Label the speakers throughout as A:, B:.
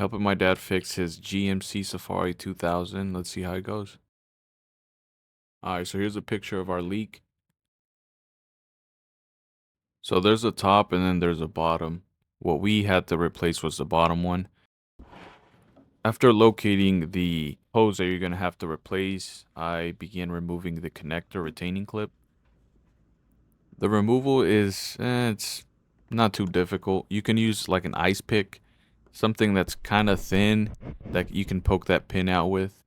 A: Helping my dad fix his GMC Safari 2000. Let's see how it goes. Alright, so here's a picture of our leak. So there's a top and then there's a bottom. What we had to replace was the bottom one. After locating the hose that you're going to have to replace, I began removing the connector retaining clip. The removal is, it's not too difficult. You can use like an ice pick, something that's kind of thin that you can poke that pin out with.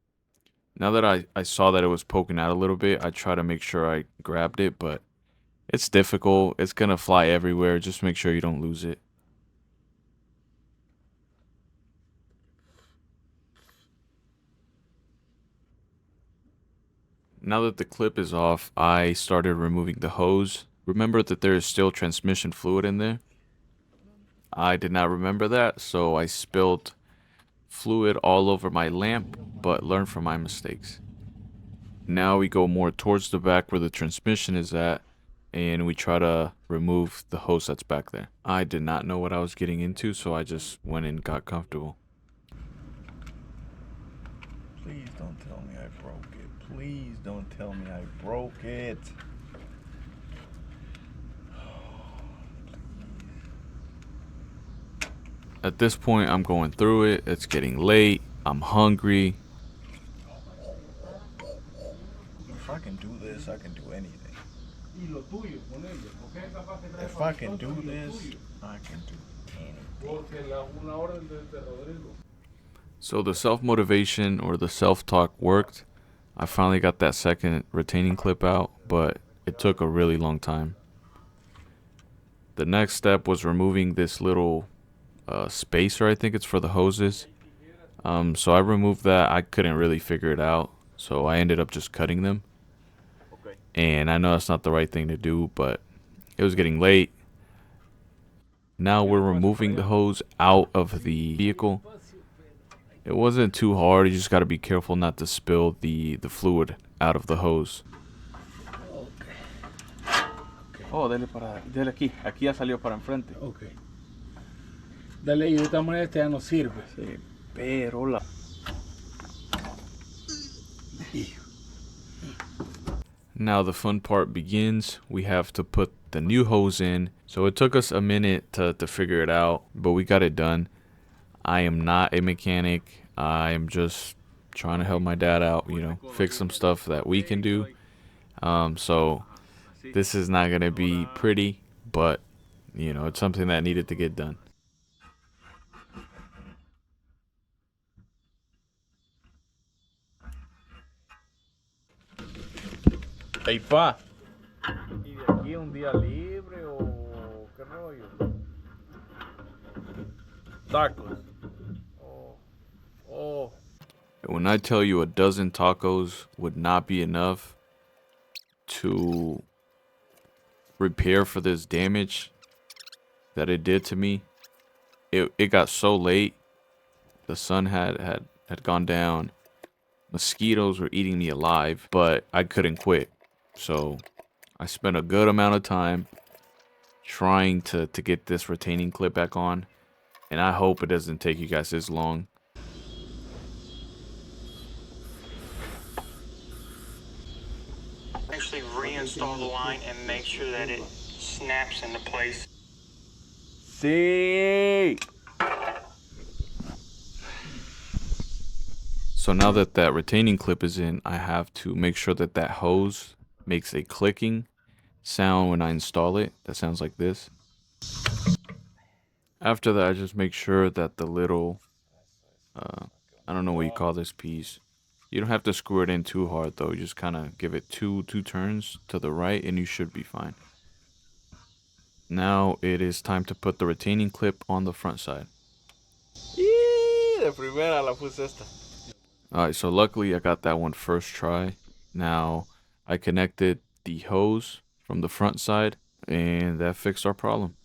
A: Now that I saw that it was poking out a little bit, I try to make sure I grabbed it, but it's difficult. It's going to fly everywhere. Just make sure you don't lose it. Now that the clip is off, I started removing the hose. Remember that there is still transmission fluid in there. I did not remember that, so I spilled fluid all over my lamp, but learned from my mistakes. Now we go more towards the back where the transmission is at, and we try to remove the hose that's back there. I did not know what I was getting into, so I just went and got comfortable.
B: Please don't tell me I broke it. Please don't tell me I broke it.
A: At this point, I'm going through it. It's getting late. I'm hungry.
B: If I can do this, I can do anything. If I can do this, I can do anything.
A: So the self-motivation or the self-talk worked. I finally got that second retaining clip out, but it took a really long time. The next step was removing this little spacer, I think it's for the hoses. So I removed that. I couldn't really figure it out, so I ended up just cutting them. And I know that's not the right thing to do, but it was getting late. Now we're removing the hose out of the vehicle. It wasn't too hard. You just got to be careful not to spill the fluid out of the hose.
C: Oh, dele aquí. Aquí ya salió para enfrente.
D: Ok. Dale, y de esta manera este ya no sirve.
C: Sí, pero la...
A: Now the fun part begins. We have to put the new hose in. So it took us a minute to figure it out, but we got it done. I am not a mechanic. I am just trying to help my dad out, you know, fix some stuff that we can do. So this is not going to be pretty, but, you know, it's something that needed to get done.
C: Hey, pa. ¿Y de aquí un día libre o qué rollo? Tacos. Oh.
A: When I tell you a dozen tacos would not be enough to repair for this damage that it did to me, it got so late. The sun had gone down. Mosquitoes were eating me alive, but I couldn't quit. So I spent a good amount of time trying to get this retaining clip back on, and I hope it doesn't take you guys this long.
E: Actually reinstall the line and make sure that it snaps into place.
C: Sí.
A: So now that that retaining clip is in, I have to make sure that that hose makes a clicking sound when I install it. That sounds like this. After that, I just make sure that the little, I don't know what you call this piece. You don't have to screw it in too hard though. You just kind of give it two turns to the right and you should be fine. Now it is time to put the retaining clip on the front side.
C: De primera la puse esta.
A: Alright, so luckily I got that one first try. Now I connected the hose from the front side and that fixed our problem.